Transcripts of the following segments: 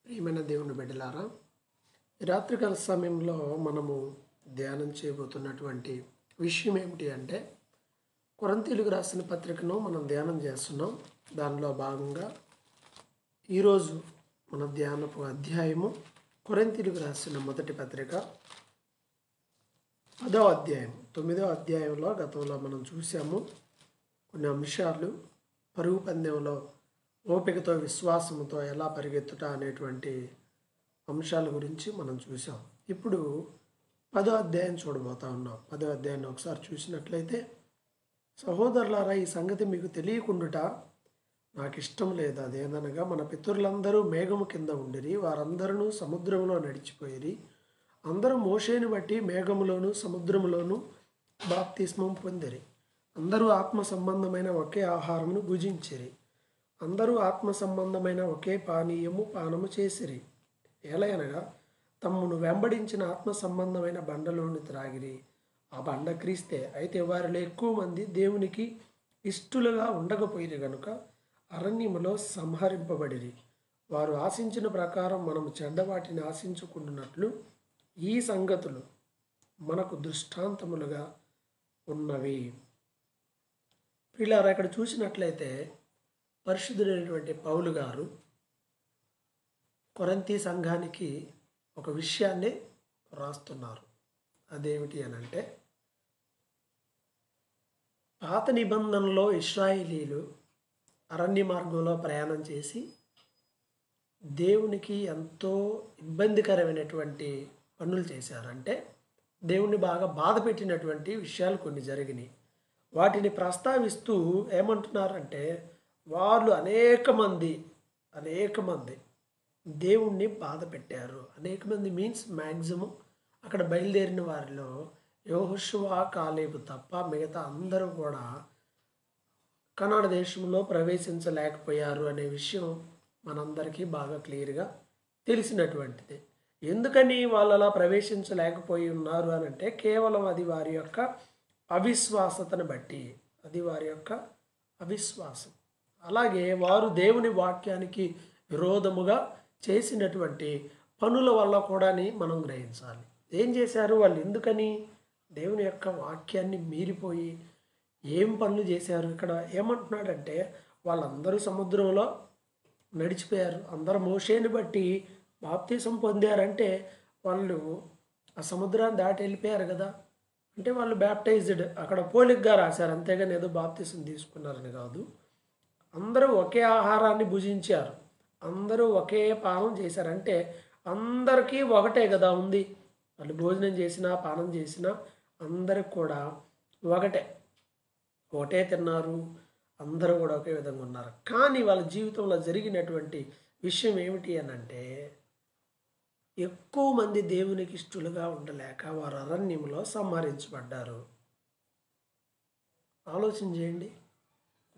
ప్రియమైన దేవుని బిడ్డలారా, ఈ రాత్రికాల సమయంలో మనము ధ్యానం చేయబోతున్నటువంటి విషయం ఏమిటి అంటే, కొరింథీయులకు రాసిన పత్రికను మనం ధ్యానం చేస్తున్నాం. దానిలో భాగంగా ఈరోజు మన ధ్యానపు అధ్యాయము కొరింథీయులకు రాసిన మొదటి పత్రిక 10వ అధ్యాయం. 9వ అధ్యాయంలో గతంలో మనం చూసాము కొన్ని అంశాలు. పరుగు పందెంలో ఓపికతో విశ్వాసంతో ఎలా పరిగెత్తుట అనేటువంటి అంశాల గురించి మనం చూసాం. ఇప్పుడు 10వ అధ్యాయం చూడబోతా ఉన్నాం. 10వ అధ్యాయాన్ని ఒకసారి చూసినట్లయితే, సహోదరులారా, ఈ సంగతి మీకు తెలియకుండుట నాకు ఇష్టం లేదు. అదేదనగా, మన పితరులందరూ మేఘము కింద ఉండిరి, వారందరూ సముద్రంలో నడిచిపోయిరి. అందరూ మోషేని బట్టి మేఘములోను సముద్రములోను బాప్తిస్మం పొందిరి. అందరూ ఆత్మ సంబంధమైన ఒకే ఆహారమును భుజించిరి. అందరూ ఆత్మ సంబంధమైన ఒకే పానము చేసిరి. ఏలయనగా, తమ్మును వెంబడించిన ఆత్మ సంబంధమైన బండలోని త్రాగిరి. ఆ బండ క్రీస్తే. అయితే వారిలో ఎక్కువ మంది దేవునికి ఇష్టలుగా ఉండకపోయిరి గనుక అరణ్యములో సంహరింపబడిరి. వారు ఆశించిన ప్రకారం మనము చెడ్డవాటిని ఆశించుకున్నట్లు ఈ సంగతులు మనకు దృష్టాంతములుగా ఉన్నవి. ప్రియులారా, ఇక్కడ చూసినట్లయితే పరిశుద్ధుడైనటువంటి పౌలు గారు కొరింథీ సంఘానికి ఒక విషయాన్ని రాస్తున్నారు. అదేమిటి అనంటే, పాత నిబంధనలో ఇశ్రాయేలీలు అరణ్య మార్గంలో ప్రయాణం చేసి దేవునికి ఎంతో ఇబ్బందికరమైనటువంటి పనులు చేశారు. అంటే దేవుణ్ణి బాగా బాధ పెట్టినటువంటి విషయాలు కొన్ని జరిగినాయి. వాటిని ప్రస్తావిస్తూ ఏమంటున్నారంటే, వాళ్ళు అనేక మంది దేవుణ్ణి బాధ పెట్టారు. అనేక మంది మీన్స్ మ్యాక్సిమం అక్కడ బయలుదేరిన వారిలో యెహోషువ, కాలేబు తప్ప మిగతా అందరూ కూడా కనాను దేశంలో ప్రవేశించలేకపోయారు అనే విషయం మనందరికీ బాగా క్లియర్గా తెలిసినటువంటిది. ఎందుకని వాళ్ళు అలా ప్రవేశించలేకపోయి ఉన్నారు అని అంటే, కేవలం అది వారి యొక్క అవిశ్వాసతను బట్టి, అది వారి యొక్క అవిశ్వాసం. అలాగే వారు దేవుని వాక్యానికి విరోధముగా చేసినటువంటి పనుల వల్ల కూడా మనం గ్రహించాలి. ఏం చేశారు వాళ్ళు? ఎందుకని దేవుని యొక్క వాక్యాన్ని మీరిపోయి ఏం పనులు చేశారు? ఇక్కడ ఏమంటున్నాడంటే, వాళ్ళందరూ సముద్రంలో నడిచిపోయారు. అందరూ మోషేని బట్టి బాప్తిసం పొందారంటే వాళ్ళు ఆ సముద్రాన్ని దాటి వెళ్ళిపోయారు కదా. అంటే వాళ్ళు బ్యాప్టైజ్డ్, అక్కడ పోలికగా రాశారు, అంతేగాని ఏదో బాప్తిసం తీసుకున్నారని కాదు. అందరూ ఒకే ఆహారాన్ని భుజించారు, అందరూ ఒకే పానం చేశారంటే అందరికీ ఒకటే కదా ఉంది. వాళ్ళు భోజనం చేసినా పానం చేసినా అందరికి కూడా ఒకటే తిన్నారు, అందరూ కూడా ఒకే విధంగా ఉన్నారు. కానీ వాళ్ళ జీవితంలో జరిగినటువంటి విషయం ఏమిటి అని అంటే, ఎక్కువ మంది దేవునికి ఇష్టలుగా ఉండలేక వారు అరణ్యంలో సంహరించబడ్డారు. ఆలోచన చేయండి.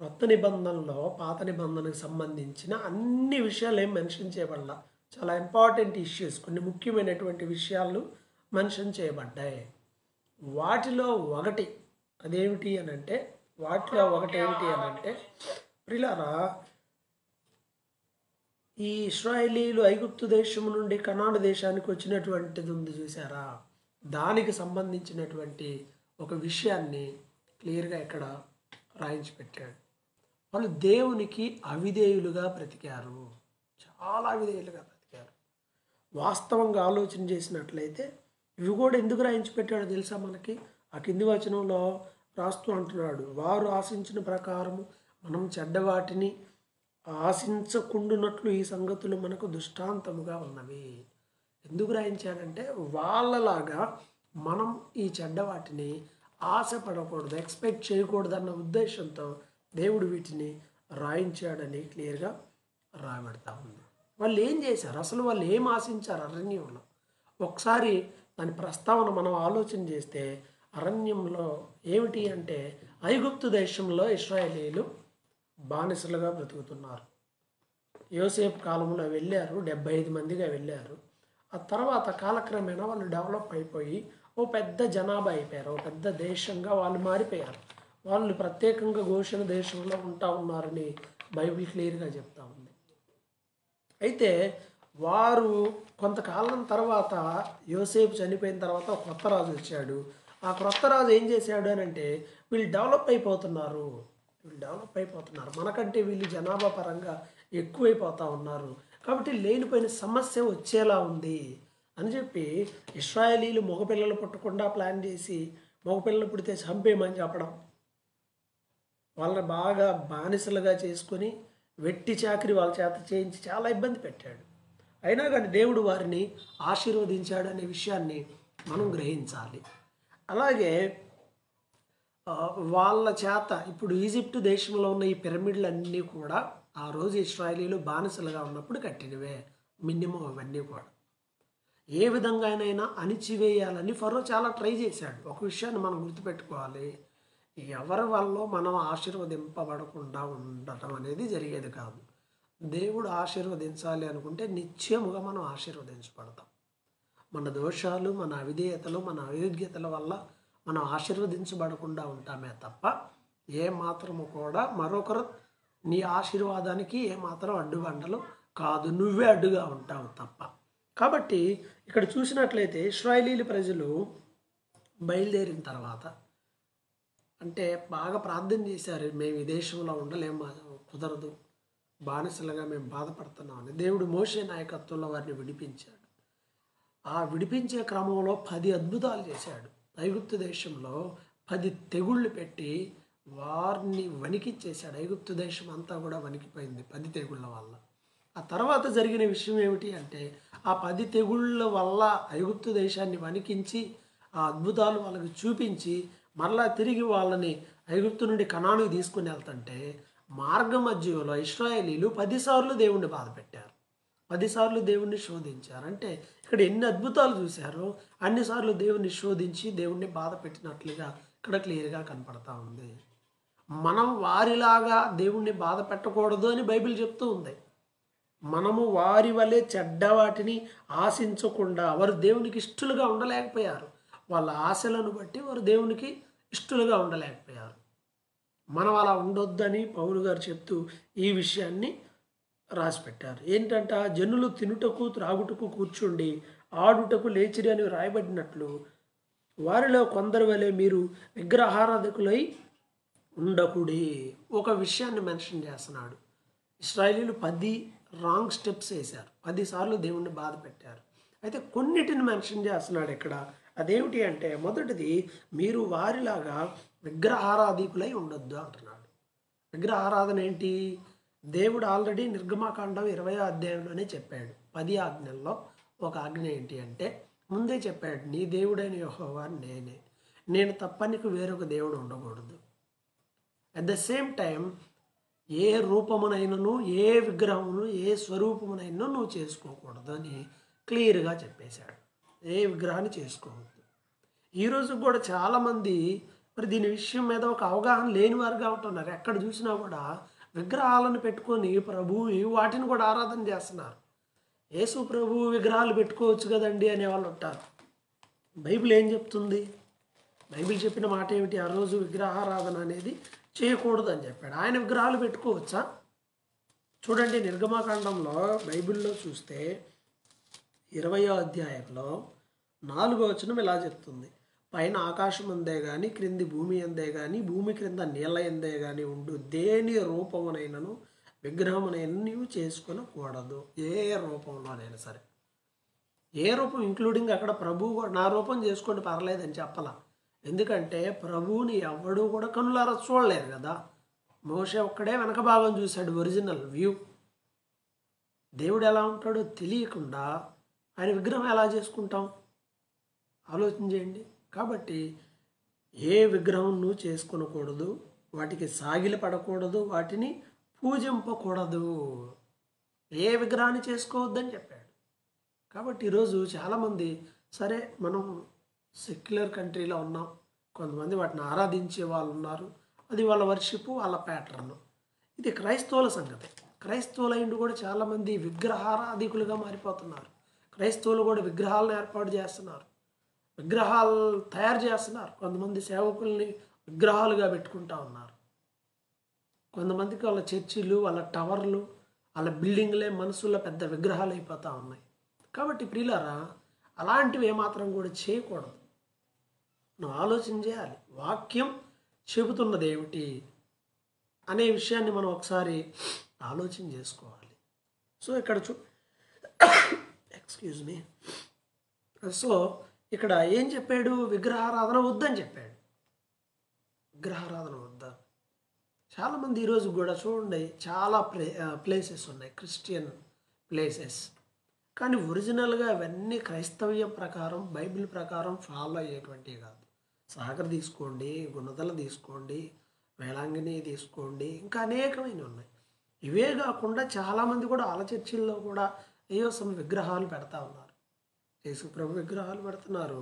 కొత్త నిబంధనలో పాత నిబంధనకు సంబంధించిన అన్ని విషయాలు ఏం మెన్షన్ చేయబడాల. చాలా ఇంపార్టెంట్ ఇష్యూస్, కొన్ని ముఖ్యమైనటువంటి విషయాలు మెన్షన్ చేయబడ్డాయి. వాటిలో ఒకటి ఏమిటి అనంటే, ప్రియులారా, ఈ ఇశ్రాయేలీలు ఐగుప్తు దేశం నుండి కనాను దేశానికి వచ్చినటువంటిది ఉంది చూసారా, దానికి సంబంధించినటువంటి ఒక విషయాన్ని క్లియర్గా ఇక్కడ రాయించి పెట్టాడు. వాళ్ళు దేవునికి అవిధేయులుగా బ్రతికారు, చాలా అవిధేయులుగా బ్రతికారు. వాస్తవంగా ఆలోచన చేసినట్లయితే ఇవి కూడా ఎందుకు రాయించి పెట్టాడో తెలుసా మనకి? ఆ కింది వచనంలో రాస్తూ అంటున్నాడు, వారు ఆశించిన ప్రకారము మనం చెడ్డవాటిని ఆశించకుండునట్లు ఈ సంగతులు మనకు దృష్టాంతముగా ఉన్నవి. ఎందుకు రాయించాడంటే, వాళ్ళలాగా మనం ఈ చెడ్డవాటిని ఆశపడకూడదు, ఎక్స్పెక్ట్ చేయకూడదన్న ఉద్దేశంతో దేవుడు వీటిని రాయించాడని క్లియర్గా రాయబడతా ఉంది. వాళ్ళు ఏం చేశారు? అసలు వాళ్ళు ఏం ఆశించారు అరణ్యంలో? ఒకసారి దాని ప్రస్తావన మనం ఆలోచన చేస్తే, అరణ్యంలో ఏమిటి అంటే, ఐగుప్తు దేశంలో ఇశ్రాయేలీలు బానిసలుగా బ్రతుకుతున్నారు. యోసేపు కాలంలో వెళ్ళారు, 75 మందిగా వెళ్ళారు. ఆ తర్వాత కాలక్రమేణా వాళ్ళు డెవలప్ అయిపోయి ఓ పెద్ద జనాభా అయిపోయారు, ఓ పెద్ద దేశంగా వాళ్ళు మారిపోయారు. వాళ్ళు ప్రత్యేకంగా గోషణ దేశంలో ఉంటా ఉన్నారని బైబిల్ క్లియర్గా చెప్తా ఉంది. అయితే వారు కొంతకాలం తర్వాత యోసేపు చనిపోయిన తర్వాత ఒక కొత్త రాజు వచ్చాడు. ఆ కొత్త రాజు ఏం చేశాడు అని అంటే, వీళ్ళు డెవలప్ అయిపోతున్నారు, మనకంటే వీళ్ళు జనాభా పరంగా ఎక్కువైపోతూ ఉన్నారు, కాబట్టి లేనిపోయిన సమస్య వచ్చేలా ఉంది అని చెప్పి ఇశ్రాయేలీలు మగపిల్లలు పుట్టకుండా ప్లాన్ చేసి మగపిల్లలు పుడితే చంపేయమని చెప్పడం, వాళ్ళని బాగా బానిసలుగా చేసుకొని వెట్టి చాకిరి వాళ్ళ చేత చేయించి చాలా ఇబ్బంది పెట్టాడు. అయినా కానీ దేవుడు వారిని ఆశీర్వదించాడు అనే విషయాన్ని మనం గ్రహించాలి. అలాగే వాళ్ళ చేత ఇప్పుడు ఈజిప్ట్ దేశంలో ఉన్న ఈ పిరమిడ్లన్నీ కూడా ఆ రోజు ఇశ్రాయేలీలు బానిసలుగా ఉన్నప్పుడు కట్టినవే. మినిమం అవన్నీ కూడా ఏ విధంగానైనా అణిచివేయాలని ఫరో చాలా ట్రై చేశాడు. ఒక విషయాన్ని మనం గుర్తుపెట్టుకోవాలి, ఎవరి వల్ల మనం ఆశీర్వదింపబడకుండా ఉండటం అనేది జరిగేది కాదు. దేవుడు ఆశీర్వదించాలి అనుకుంటే నిశ్చయముగా మనం ఆశీర్వదించబడతాం. మన దోషాలు, మన అవిధేయతలు, మన అయోగ్యతల వల్ల మనం ఆశీర్వదించబడకుండా ఉంటామే తప్ప ఏమాత్రము కూడా మరొకరు నీ ఆశీర్వాదానికి ఏమాత్రం అడ్డుబండలు కాదు, నువ్వే అడ్డుగా ఉంటావు తప్ప. కాబట్టి ఇక్కడ చూసినట్లయితే ఇశ్రాయేలీల ప్రజలు బయలుదేరిన తర్వాత అంటే బాగా ప్రార్థన చేశారు, మేము ఈ దేశంలో ఉండలేము, కుదరదు, బానిసలుగా మేము బాధపడుతున్నామని. దేవుడు మోషే నాయకత్వంలో వారిని విడిపించాడు. ఆ విడిపించే క్రమంలో 10 అద్భుతాలు చేశాడు. ఐగుప్తు దేశంలో 10 తెగుళ్ళు పెట్టి వారిని వణికిచ్చేశాడు. ఐగుప్తు దేశం అంతా కూడా వణికిపోయింది 10 తెగుళ్ళ వల్ల. ఆ తర్వాత జరిగిన విషయం ఏమిటి అంటే, ఆ 10 తెగుళ్ళ వల్ల ఐగుప్తు దేశాన్ని వణికించి ఆ అద్భుతాలు వాళ్ళకి చూపించి మరలా తిరిగి వాళ్ళని ఐగుప్తు నుండి కనానుకు తీసుకుని వెళ్తుంటే మార్గ మధ్యలో ఇశ్రాయేలీలు 10 సార్లు దేవుణ్ణి బాధ పెట్టారు, 10 సార్లు దేవుణ్ణి శోధించారు. అంటే ఇక్కడ ఎన్ని అద్భుతాలు చూశారో అన్నిసార్లు దేవుణ్ణి శోధించి దేవుణ్ణి బాధ పెట్టినట్లుగా ఇక్కడ క్లియర్గా కనపడతా ఉంది. మనం వారిలాగా దేవుణ్ణి బాధ పెట్టకూడదు అని బైబిల్ చెప్తూ ఉంది. మనము వారి వలె చెడ్డ వాటిని ఆశించకుండా, వారు దేవునికి ఇష్టలుగా ఉండలేకపోయారు, వాళ్ళ ఆశలను బట్టి వారు దేవునికి ఇష్టలుగా ఉండలేకపోయారు. మనం అలా ఉండొద్దని పౌలు గారు చెప్తూ ఈ విషయాన్ని రాసిపెట్టారు. ఏంటంట, జనులు తినుటకు త్రాగుటకు కూర్చుండి ఆడుటకు లేచిరి అని రాయబడినట్లు వారిలో కొందరు వలె మీరు విగ్రహారాధకులై ఉండకుడి. ఒక విషయాన్ని మెన్షన్ చేస్తున్నాడు. ఇశ్రాయేలీలు 10 రాంగ్ స్టెప్స్ వేశారు, 10 సార్లు దేవుణ్ణి బాధ పెట్టారు. అయితే కొన్నిటిని మెన్షన్ చేస్తున్నాడు ఇక్కడ. అదేమిటి అంటే, మొదటిది, మీరు వారిలాగా విగ్రహారాధికులై ఉండొద్దు అంటున్నాడు. విగ్రహారాధన ఏంటి? దేవుడు ఆల్రెడీ నిర్గమాకాండం 20వ అధ్యాయంలోనే చెప్పాడు. 10 ఆజ్ఞల్లో ఒక ఆజ్ఞ ఏంటి అంటే, ముందే చెప్పాడు, నీ దేవుడైన యెహోవా నేనే, నేను తప్ప నీకు వేరొక దేవుడు ఉండకూడదు. అట్ ద సేమ్ టైం ఏ రూపమునైనను, ఏ విగ్రహమును, ఏ స్వరూపమునైనా నువ్వు చేసుకోకూడదు అని క్లియర్గా చెప్పేశాడు. ఏ విగ్రహాన్ని చేసుకోవద్దు. ఈరోజు కూడా చాలామంది మరి దీని విషయం మీద ఒక అవగాహన లేని వారుగా ఉంటున్నారు. ఎక్కడ చూసినా కూడా విగ్రహాలను పెట్టుకొని ప్రభువు వాటిని కూడా ఆరాధన చేస్తున్నారు. యేసు ప్రభువు విగ్రహాలు పెట్టుకోవచ్చు కదండి అనేవాళ్ళు ఉంటారు. బైబిల్ ఏం చెప్తుంది? బైబిల్ చెప్పిన మాట ఏమిటి? ఆ రోజు విగ్రహారాధన అనేది చేయకూడదు అని చెప్పాడు. ఆయన విగ్రహాలు పెట్టుకోవచ్చా? చూడండి, నిర్గమాకాండంలో బైబిల్లో చూస్తే 20వ అధ్యాయంలో 4వ వచనం ఇలా చెప్తుంది, పైన ఆకాశం అందే కానీ, క్రింది భూమి అందే కానీ, భూమి క్రింద నీళ్ళ ఎందే కానీ ఉండు దేని రూపమునైనను విగ్రహమునైనా నీవు చేసుకొనకూడదు. ఏ రూపంలోనైనా సరే, ఏ రూపం ఇంక్లూడింగ్ అక్కడ ప్రభువు కూడా నా రూపం చేసుకోండి పర్లేదని చెప్పాల. ఎందుకంటే ప్రభువుని ఎవడూ కూడా కనులారా చూడలేరు కదా. మోషే ఒక్కడే వెనక భాగం చూశాడు, ఒరిజినల్ వ్యూ. దేవుడు ఎలా ఉంటాడో తెలియకుండా ఆయన విగ్రహం ఎలా చేసుకుంటాం? ఆలోచన చేయండి. కాబట్టి ఏ విగ్రహం నువ్వు చేసుకొనకూడదు, వాటికి సాగిలి పడకూడదు, వాటిని పూజింపకూడదు, ఏ విగ్రహాన్ని చేసుకోవద్దని చెప్పాడు. కాబట్టి ఈరోజు చాలామంది, సరే మనం సెక్యులర్ కంట్రీలో ఉన్నాం, కొంతమంది వాటిని ఆరాధించే వాళ్ళు ఉన్నారు, అది వాళ్ళ వర్షిప్, వాళ్ళ ప్యాటర్న్. ఇది క్రైస్తవుల సంగతి. క్రైస్తవులైండు కూడా చాలామంది విగ్రహారాధికులుగా మారిపోతున్నారు. క్రైస్తవులు కూడా విగ్రహాలను ఏర్పాటు చేస్తున్నారు, విగ్రహాలు తయారు చేస్తున్నారు. కొంతమంది సేవకుల్ని విగ్రహాలుగా పెట్టుకుంటా ఉన్నారు. కొంతమందికి వాళ్ళ చర్చిలు, వాళ్ళ టవర్లు, వాళ్ళ బిల్డింగ్లే మనసులో పెద్ద విగ్రహాలు అయిపోతూ ఉన్నాయి. కాబట్టి ప్రియులారా, అలాంటివి ఏమాత్రం కూడా చేయకూడదు. నువ్వు ఆలోచన చేయాలి, వాక్యం చెబుతున్నది ఏమిటి అనే విషయాన్ని మనం ఒకసారి ఆలోచన చేసుకోవాలి. సో ఇక్కడ ఎక్స్క్యూజ్ మీ. సో ఇక్కడ ఏం చెప్పాడు? విగ్రహారాధన వద్దని చెప్పాడు. విగ్రహారాధన వద్దా? చాలామంది ఈరోజు కూడా చూడండి, చాలా ప్లేసెస్ ఉన్నాయి, క్రిస్టియన్ ప్లేసెస్, కానీ ఒరిజినల్గా అవన్నీ క్రైస్తవ్యం ప్రకారం, బైబిల్ ప్రకారం ఫాలో అయ్యేటువంటివి కాదు. సాగర్ తీసుకోండి, గుణదల తీసుకోండి, వేలాంగిని తీసుకోండి, ఇంకా అనేకమైన ఉన్నాయి. ఇవే కాకుండా చాలామంది కూడా ఆల చర్చిల్లో కూడా ఏయో విగ్రహాలు పెడతా ఉన్నారు. యేసుప్రభు విగ్రహాలు పెడుతున్నారు,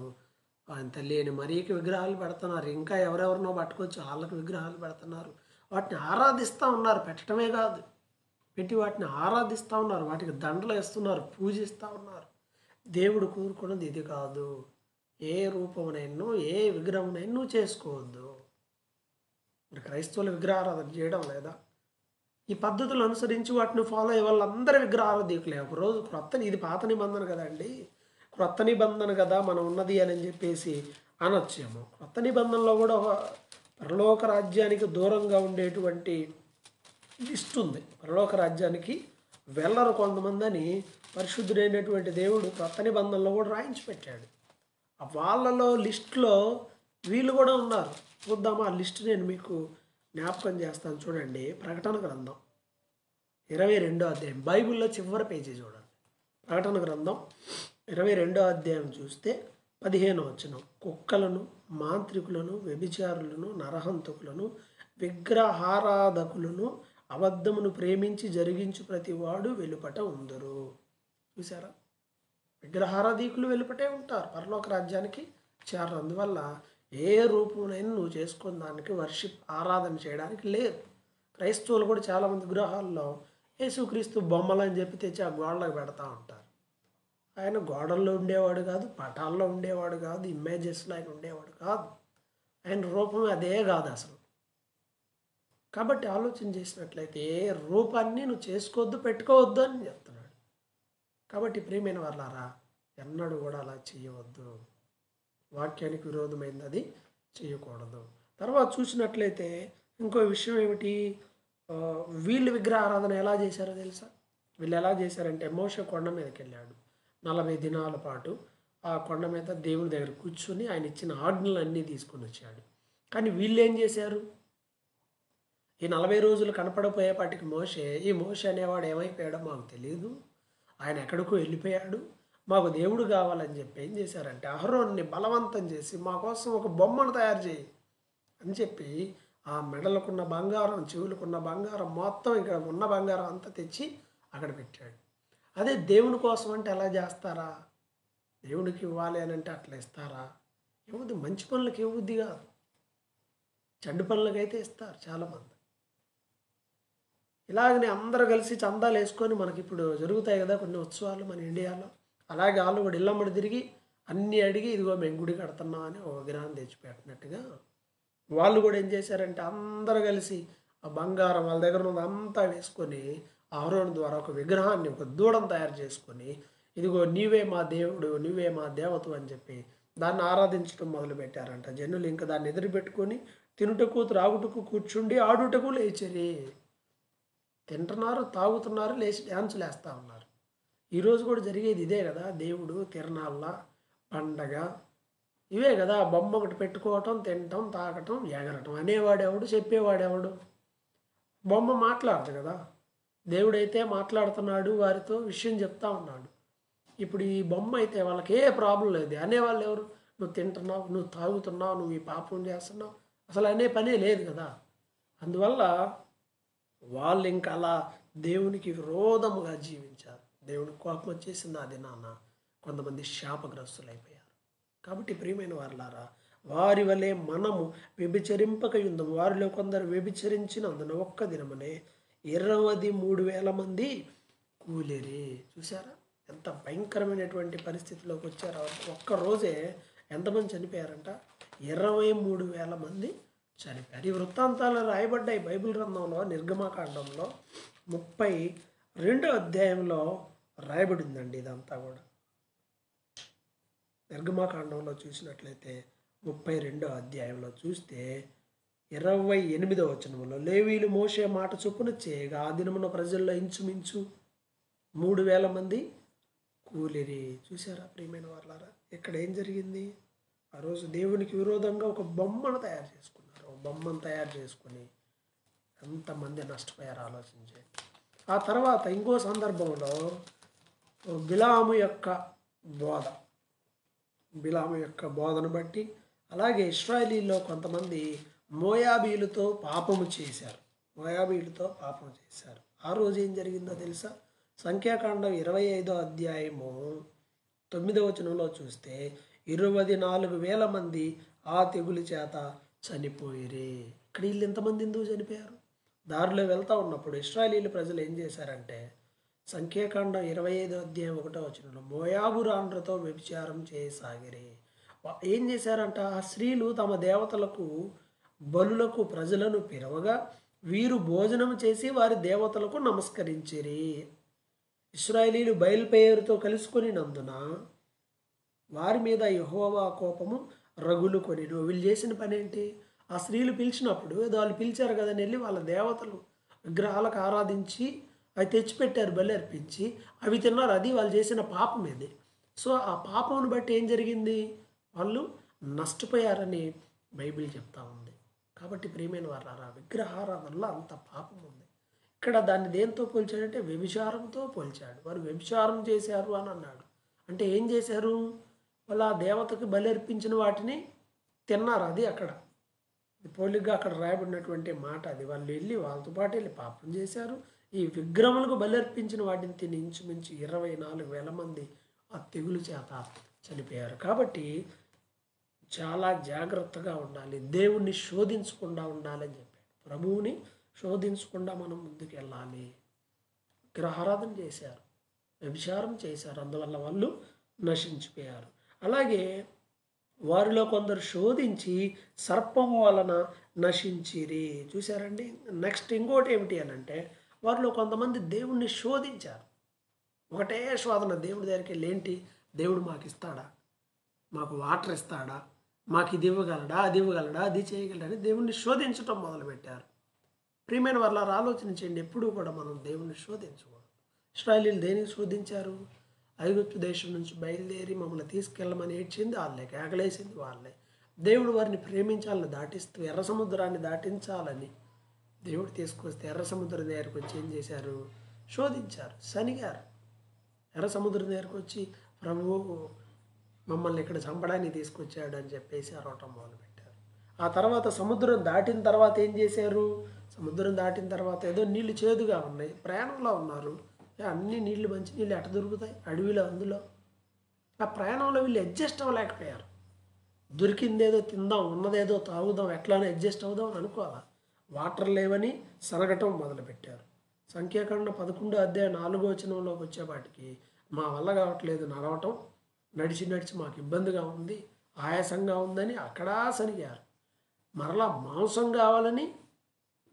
ఆయన తల్లి అయిన మరియకి విగ్రహాలు పెడుతున్నారు, ఇంకా ఎవరెవరినో పట్టుకొచ్చి వాళ్ళకి విగ్రహాలు పెడుతున్నారు. వాటిని ఆరాధిస్తూ ఉన్నారు, పెట్టడమే కాదు, పెట్టి వాటిని ఆరాధిస్తూ ఉన్నారు, వాటికి దండలు వేస్తున్నారు, పూజిస్తూ ఉన్నారు. దేవుడు కోరుకున్నది ఇది కాదు. ఏ రూపమునైనా, ఏ విగ్రహమునైనా చేసుకోవద్దు. మరి క్రైస్తవుల విగ్రహారాధన చేయడం లేదా? ఈ పద్ధతులు అనుసరించి వాటిని ఫాలో అయ్యే వాళ్ళందరూ విగ్రహారాధికులే. ఒకరోజు ఇది పాత నిబంధన కదండి, క్రొత్త నిబంధన కదా మనం ఉన్నది అని చెప్పేసి అనొచ్చేమో. క్రొత్త నిబంధనలో కూడా పరలోక రాజ్యానికి దూరంగా ఉండేటువంటి లిస్ట్ ఉంది. పరలోక రాజ్యానికి వెళ్ళరు కొంతమంది అని పరిశుద్ధుడైనటువంటి దేవుడు క్రొత్త నిబంధనలో కూడా రాయించి పెట్టాడు. వాళ్ళలో లిస్టులో వీళ్ళు కూడా ఉన్నారు. చూద్దామా ఆ లిస్ట్? నేను మీకు జ్ఞాపకం చేస్తాను. చూడండి, ప్రకటన గ్రంథం 22వ అధ్యాయం, బైబిల్లో చివరి పేజీ చూడండి. ప్రకటన గ్రంథం 22వ అధ్యాయం చూస్తే 15వ వచనం, కుక్కలను, మాంత్రికులను, వ్యభిచారులను, నరహంతకులను, విగ్రహారాధకులను, అబద్ధమును ప్రేమించి జరిగించు ప్రతివాడు వెలుపట ఉందరు. చూసారా? విగ్రహారాధికులు వెలుపటే ఉంటారు, పరలోక రాజ్యానికి చేరరు. అందువల్ల ఏ రూపమునైనా నువ్వు చేసుకున్న దానికి వర్షిప్, ఆరాధన చేయడానికి లేదు. క్రైస్తవులు కూడా చాలామంది విగ్రహాల్లో యేసుక్రీస్తు బొమ్మలు అని చెప్పి తెచ్చి ఆ గోడలకు పెడతా ఉంటారు. ఆయన గోడల్లో ఉండేవాడు కాదు, పటాల్లో ఉండేవాడు కాదు, ఇమేజెస్లో ఆయన ఉండేవాడు కాదు. ఆయన రూపం అదే కాదు అసలు. కాబట్టి ఆలోచన చేసినట్లయితే ఏ రూపాన్ని నువ్వు చేసుకోవద్దు, పెట్టుకోవద్దు అని చెప్తున్నాడు. కాబట్టి ప్రియమైన వాళ్ళారా, ఎన్నడూ కూడా అలా చేయవద్దు. వాక్యానికి విరోధమైంది అది చేయకూడదు. తర్వాత చూసినట్లయితే ఇంకో విషయం ఏమిటి? వీళ్ళు విగ్రహారాధన ఎలా చేశారో తెలుసా? వీళ్ళు ఎలా చేశారంటే, మోషే కొండ మీదకి వెళ్ళాడు, 40 దినాల పాటు ఆ కొండ మీద దేవుని దగ్గర కూర్చొని ఆయన ఇచ్చిన ఆజ్ఞలన్నీ తీసుకొని వచ్చాడు. కానీ వీళ్ళు ఏం చేశారు? ఈ 40 రోజులు కనపడపోయేపాటికి ఈ మోషే అనేవాడు ఏమైపోయాడో మాకు తెలియదు, ఆయన ఎక్కడికో వెళ్ళిపోయాడు, మాకు దేవుడు కావాలని చెప్పి ఏం చేశారంటే అహరోన్ని బలవంతం చేసి మా కోసం ఒక బొమ్మను తయారు చేయి అని చెప్పి ఆ మెడలకున్న బంగారం, చెవులకున్న బంగారం, మొత్తం ఇక్కడ ఉన్న బంగారం అంతా తెచ్చి అక్కడ పెట్టాడు. అదే దేవుని కోసం అంటే ఎలా చేస్తారా? దేవునికి ఇవ్వాలి అని అంటే అట్లా ఇస్తారా? ఇవ్వద్దు. మంచి పనులకు ఇవ్వద్ది కాదు, చెడ్డ పనులకైతే ఇస్తారు చాలామంది. ఇలాగనే అందరూ కలిసి చందాలు వేసుకొని, మనకి ఇప్పుడు జరుగుతాయి కదా కొన్ని ఉత్సవాలు మన ఇండియాలో, అలాగే వాళ్ళు కూడా ఇళ్ళమ్మడి తిరిగి అన్నీ అడిగి ఇదిగో మేము గుడి కడుతున్నాం అని ఒక విగ్రహం తెచ్చిపెట్టినట్టుగా వాళ్ళు కూడా ఏం చేశారంటే అందరూ కలిసి ఆ బంగారం వాళ్ళ దగ్గర ఉన్నదంతా వేసుకొని అహరోను ద్వారా ఒక విగ్రహాన్ని, ఒక దూడను తయారు చేసుకొని, ఇదిగో నీవే మా దేవుడు, నీవే మా దేవత అని చెప్పి దాన్ని ఆరాధించడం మొదలుపెట్టారంట. జనులు ఇంకా దాన్ని ఎదురుపెట్టుకొని తినుటకు, త్రాగుటకు, కూర్చుండి ఆడుటకు లేచరి. తింటున్నారు, తాగుతున్నారు, లేచి డ్యాన్సులు వేస్తూ ఉన్నారు. ఈరోజు కూడా జరిగేది ఇదే కదా. దేవుడు, తిరణాళ్ళ పండగ ఇవే కదా. బొమ్మ ఒకటి పెట్టుకోవటం, తినటం, తాగటం, ఎగరటం. అనేవాడెవడు, చెప్పేవాడెవడు? బొమ్మ మాట్లాడదు కదా. దేవుడైతే మాట్లాడుతున్నాడు, వారితో విషయం చెప్తా ఉన్నాడు. ఇప్పుడు ఈ బొమ్మ అయితే వాళ్ళకి ఏ ప్రాబ్లం లేదు. అనేవాళ్ళు ఎవరు? నువ్వు తింటున్నావు, నువ్వు తాగుతున్నావు, నువ్వు ఈ పాపం చేస్తున్నావు, అసలు అనే పనే లేదు కదా. అందువల్ల వాళ్ళు ఇంకా అలా దేవునికి విరోధముగా జీవించారు. దేవునికి కోపం వచ్చేసింది ఆ దినాన. కొంతమంది శాపగ్రస్తులైపోయారు. కాబట్టి ప్రియమైన వారులారా, వారి వలె మనము వ్యభిచరింపకయుందము. వారిలో కొందరు వ్యభిచరించినందున ఒక్క దినమనే 23,000 మంది కూలిరి. చూసారా ఎంత భయంకరమైనటువంటి పరిస్థితిలోకి వచ్చారు. ఒక్కరోజే ఎంతమంది చనిపోయారంట? 23,000 మంది చనిపోయారు. ఈ వృత్తాంతాలు రాయబడ్డాయి బైబిల్ గ్రంథంలో, నిర్గమకాండంలో 30 2వ అధ్యాయంలో రాయబడిందండి ఇదంతా కూడా. నిర్గమాకాండంలో చూసినట్లయితే 32వ అధ్యాయంలో చూస్తే 28వ వచనంలో, లేవీయులు మోషే మాట చొప్పున చేయగా ఆ దినమున ప్రజల్లో ఇంచుమించు 3000 మంది కూలిరి. చూసారా ప్రియమైన వాళ్ళారా, ఇక్కడ ఏం జరిగింది? ఆ రోజు దేవునికి విరోధంగా ఒక బొమ్మను తయారు చేసుకున్నారు. ఒక బొమ్మను తయారు చేసుకుని ఎంతమంది నష్టపోయారు ఆలోచించండి. ఆ తర్వాత ఇంకో సందర్భంలో బిలాము యొక్క బోధ, బిలాము యొక్క బోధను బట్టి, అలాగే ఇశ్రాయేలీల్లో కొంతమంది మోయాబీలతో పాపము చేశారు. మోయాబీలతో పాపం చేశారు. ఆ రోజు ఏం జరిగిందో తెలుసా? సంఖ్యాకాండం 25వ అధ్యాయము 9వ వచనంలో చూస్తే 24,000 మంది ఆ తెగులు చేత చనిపోయిరి. ఇక్కడ వీళ్ళు ఎంతమంది ఎందుకు చనిపోయారు? దారిలో వెళ్తూ ఉన్నప్పుడు ఇశ్రాయేలీల ప్రజలు ఏం చేశారంటే, సంఖ్యాకాండం 25వ అధ్యాయం 1వ వచనంలో, మోయాబు రాండ్రతో వ్యభిచారం చేయసాగిరి. ఏం చేశారంట? ఆ స్త్రీలు తమ దేవతలకు బలులకు ప్రజలను పిలవగా వీరు భోజనం చేసి వారి దేవతలకు నమస్కరించిరి. ఇశ్రాయేలీలు బయలుపేరుతో కలుసుకొనినందున వారి మీద యెహోవా కోపము రగులు కొనిను. వీళ్ళు చేసిన పని ఏంటి? ఆ స్త్రీలు పిలిచినప్పుడు ఏదో వాళ్ళు పిలిచారు కదా, వెళ్ళి వాళ్ళ దేవతలు విగ్రహాలకు ఆరాధించి అవి తెచ్చిపెట్టారు, బలి అర్పించి అవి తిన్నారు. అది వాళ్ళు చేసిన పాపం ఇది. సో ఆ పాపమును బట్టి ఏం జరిగింది? వాళ్ళు నష్టపోయారని బైబిల్ చెప్తా ఉంది. కాబట్టి ప్రియమైన వారారా, విగ్రహారాధనలో అంత పాపం ఉంది. ఇక్కడ దాన్ని దేంతో పోల్చాడంటే వ్యభిచారంతో పోల్చాడు. వారు వ్యభిచారం చేశారు అని అన్నాడు. అంటే ఏం చేశారు? వాళ్ళు ఆ దేవతకు బలి అర్పించిన వాటిని తిన్నారు. అది అక్కడ పోలిగ్గా అక్కడ రాయబడినటువంటి మాట అది. వాళ్ళు వెళ్ళి వాళ్ళతో పాటు వెళ్ళి పాపం చేశారు. ఈ విగ్రహములకు బలి అర్పించిన వాటిని తిని ఇంచుమించు 24,000 మంది ఆ తెగులు చేత చనిపోయారు. కాబట్టి చాలా జాగ్రత్తగా ఉండాలి. దేవుణ్ణి శోధించకుండా ఉండాలని చెప్పాడు. ప్రభువుని శోధించకుండా మనం ముందుకు వెళ్ళాలి. విగ్రహారాధన చేశారు, వ్యభిచారం చేశారు, అందువల్ల వాళ్ళు నశించిపోయారు. అలాగే వారిలో కొందరు శోధించి సర్పము వలన నశించిరి. చూశారండి. నెక్స్ట్ ఇంకోటి ఏమిటి అని అంటే, వారిలో కొంతమంది దేవుణ్ణి శోధించారు. ఒకటే శోధన దేవుడి దగ్గరికి వెళ్ళి, ఏంటి దేవుడు మాకు ఇస్తాడా, మాకు వాటర్ ఇస్తాడా, మాకు ఇది ఇవ్వగలడా, అది ఇవ్వగలడా, అది చేయగలడా దేవుణ్ణి శోధించటం మొదలుపెట్టారు. ప్రియమైన వాళ్ళ ఆలోచించండి, ఎప్పుడూ కూడా మనం దేవుణ్ణి శోధించకూడదు. ఇశ్రాయేలీయులు దేనికి శోధించారు? ఐగుప్తు దేశం నుంచి బయలుదేరి మమ్మల్ని తీసుకెళ్ళమని ఏడ్చింది వాళ్ళే, కేకలేసింది వాళ్ళే. దేవుడు వారిని ప్రేమించాలని దాటిస్తూ ఎర్ర సముద్రాన్ని దాటించాలని దేవుడు తీసుకొస్తే ఎర్ర సముద్రం దగ్గరకు వచ్చి ఏం చేశారు? శోధించారు, సనిగారు. ఎర్ర సముద్రం దగ్గరకు వచ్చి ప్రభువు మమ్మల్ని ఇక్కడ చంపడానికి తీసుకొచ్చాడు అని చెప్పేసి అరవటం మొదలుపెట్టారు. ఆ తర్వాత సముద్రం దాటిన తర్వాత ఏం చేశారు? సముద్రం దాటిన తర్వాత ఏదో నీళ్లు చేదుగా ఉన్నాయి, ప్రయాణంలో ఉన్నారు. అన్ని నీళ్లు మంచి నీళ్ళు ఎట దొరుకుతాయి అడవిలో? అందులో ఆ ప్రయాణంలో వీళ్ళు అడ్జస్ట్ అవ్వలేకపోయారు. దొరికిందేదో తిందాం, ఉన్నదేదో తాగుదాం, ఎట్లానో అడ్జస్ట్ అవుదాం అని అనుకోవాలా. వాటర్ లేవని సనగటం మొదలుపెట్టారు. సంఖ్యాకాండం 11వ అధ్యాయం 4వ వచనంలోకి వచ్చేపాటికి, మా వల్ల కావట్లేదు నడవటం, నడిచి నడిచి మాకు ఇబ్బందిగా ఉంది, ఆయాసంగా ఉందని అక్కడా సనిగారు. మరలా మాంసం కావాలని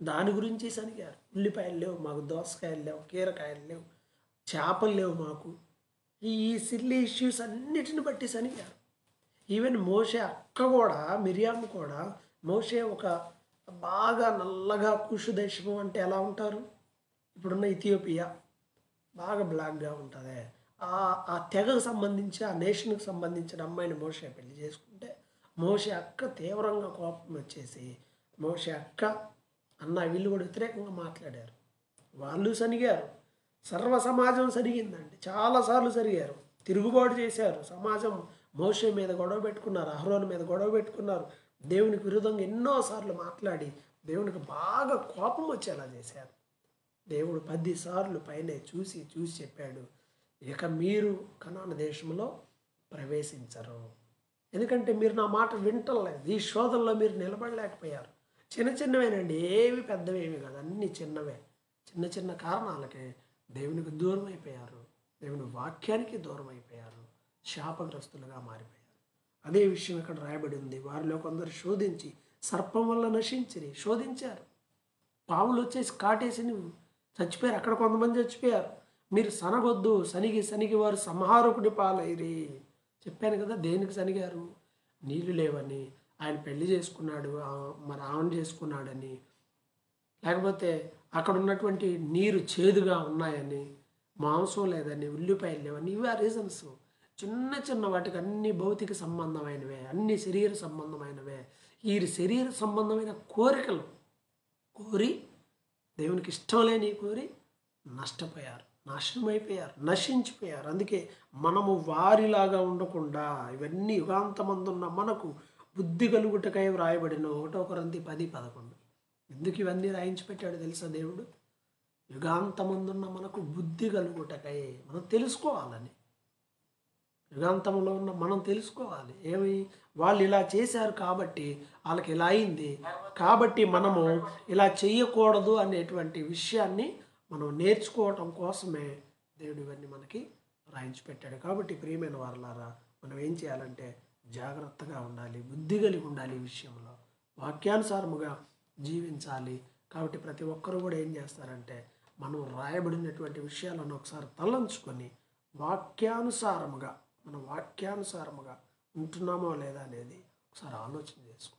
దాని గురించి సనిగారు. ఉల్లిపాయలు లేవు మాకు, దోసకాయలు లేవు, కీరకాయలు లేవు, చేపలు లేవు మాకు. ఈ సిల్లీ ఇష్యూస్ అన్నిటిని బట్టి సనిగారు. ఈవెన్ మోషే అక్క కూడా, మిరియాము కూడా, మోషే ఒక బాగా నల్లగా కుషు దేశము అంటే ఎలా ఉంటారు? ఇప్పుడున్న ఇథియోపియా బాగా బ్లాక్గా ఉంటుంది. ఆ తెగకు సంబంధించి, ఆ నేషన్కి సంబంధించిన అమ్మాయిని మోషే పెళ్లి చేసుకుంటే మోషే అక్క తీవ్రంగా కోపం వచ్చేసి, మోషే అక్క అన్న వీళ్ళు కూడా వ్యతిరేకంగా మాట్లాడారు. వాళ్ళు సనిగారు. సర్వ సమాజం సరిగిందండి, చాలాసార్లు సరిగారు, తిరుగుబాటు చేశారు. సమాజం మోషే మీద గొడవ పెట్టుకున్నారు, అహరోను మీద గొడవ పెట్టుకున్నారు, దేవునికి విరుద్ధంగా ఎన్నోసార్లు మాట్లాడి దేవునికి బాగా కోపం వచ్చేలా చేశారు. దేవుడు 10 సార్లు పైనే చూసి చూసి చెప్పాడు, ఇక మీరు కనాను దేశంలో ప్రవేశించరు, ఎందుకంటే మీరు నా మాట వింటలేదు, ఈ శోధనలో మీరు నిలబడలేకపోయారు. చిన్న చిన్నవేనండి, ఏవి పెద్దవేమి కాదు, అన్నీ చిన్నవే. చిన్న చిన్న కారణాలకే దేవునికి దూరం అయిపోయారు, దేవుని వాక్యానికి దూరం అయిపోయారు, శాపగ్రస్తులుగా మారిపోయారు. అదే విషయం ఇక్కడ రాయబడి ఉంది. వారిలో కొందరు శోధించి సర్పం వల్ల నశించిరి. శోధించారు, పాములు వచ్చేసి కాటేసి చచ్చిపోయారు. అక్కడ కొంతమంది చచ్చిపోయారు. మీరు సనగొద్దు, సనిగి వారు సంహారకుడి పాలైరి. చెప్పాను కదా, దేనికి సనిగారు? నీళ్లు లేవని, ఆయన పెళ్లి చేసుకున్నాడు, మరి ఆమెను చేసుకున్నాడని, లేకపోతే అక్కడ ఉన్నటువంటి నీరు చేదుగా ఉన్నాయని, మాంసం లేదని, ఉల్లిపాయలు లేవని, ఇవి ఆ రీజన్స్. చిన్న చిన్న వాటికి అన్ని భౌతిక సంబంధమైనవే, అన్ని శరీర సంబంధమైనవే. ఈ శరీర సంబంధమైన కోరికలు కోరి దేవునికి ఇష్టం లేని కోరి నష్టపోయారు, నాశనమైపోయారు, నశించిపోయారు. అందుకే మనము వారిలాగా ఉండకుండా ఇవన్నీ యుగాంతమందున్న మనకు బుద్ధి కలుగుటకై వ్రాయబడిన 1 కొరింథీ 10:11. ఎందుకు ఇవన్నీ రాయించి పెట్టాడు తెలుసా దేవుడు? యుగాంతమందున్న మనకు బుద్ధి కలుగుటకై, మనం తెలుసుకోవాలని. యుగాంతంలో ఉన్న మనం తెలుసుకోవాలి. ఏమి? వాళ్ళు ఇలా చేశారు కాబట్టి వాళ్ళకి ఇలా అయింది, కాబట్టి మనము ఇలా చేయకూడదు అనేటువంటి విషయాన్ని మనం నేర్చుకోవటం కోసమే దేవుడు ఇవన్నీ మనకి రాయించి పెట్టాడు. కాబట్టి ప్రియమైన వారలారా, మనం ఏం చేయాలంటే జాగ్రత్తగా ఉండాలి, బుద్ధి కలిగి ఉండాలి, ఈ విషయంలో వాక్యానుసారముగా జీవించాలి. కాబట్టి ప్రతి ఒక్కరు కూడా ఏం చేస్తారంటే, మనం రాయబడినటువంటి విషయాలను ఒకసారి తలంచుకొని వాక్యానుసారముగా, మనం వాక్యానుసారముగా ఉంటున్నామో లేదా అనేది ఒకసారి ఆలోచన చేసుకో.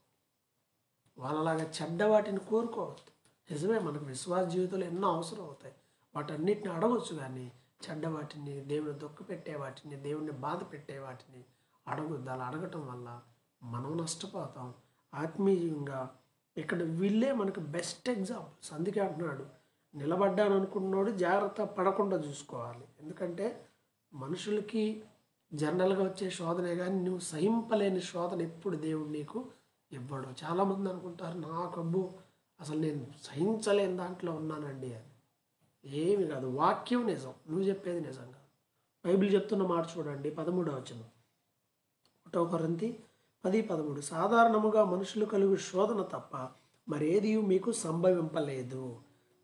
వాళ్ళలాగా చెడ్డ వాటిని కోరుకోవద్దు. నిజమే, మనకు విశ్వాస జీవితంలో ఎన్నో అవసరం అవుతాయి, వాటన్నిటిని అడగవచ్చు. కానీ చెడ్డ వాటిని, దేవుని దుఃఖపెట్టే వాటిని, దేవుణ్ణి బాధ పెట్టే వాటిని అడగొద్దు. అలా అడగటం వల్ల మనం నష్టపోతాం ఆత్మీయంగా. ఇక్కడ వీళ్ళే మనకు బెస్ట్ ఎగ్జాంపుల్స్. అందుకే అంటున్నాడు, నిలబడ్డాను అనుకున్నాడు జాగ్రత్త పడకుండా చూసుకోవాలి. ఎందుకంటే మనుషులకి జనరల్గా వచ్చే శోధనే కానీ నువ్వు సహింపలేని శోధన ఎప్పుడు దేవుడు నీకు ఇవ్వడు. చాలామంది అనుకుంటారు, నాకు అబ్బో అసలు నేను సహించలేని దాంట్లో ఉన్నానండి అని. ఏమి కాదు, వాక్యం నిజం, నువ్వు చెప్పేది నిజం కాదు. బైబిల్ చెప్తున్న మాట చూడండి, 13వ వచనం, 1 కొరింథీ 10:13. సాధారణముగా మనుషులు కలుగు శోధన తప్ప మరేది మీకు సంభవింపలేదు.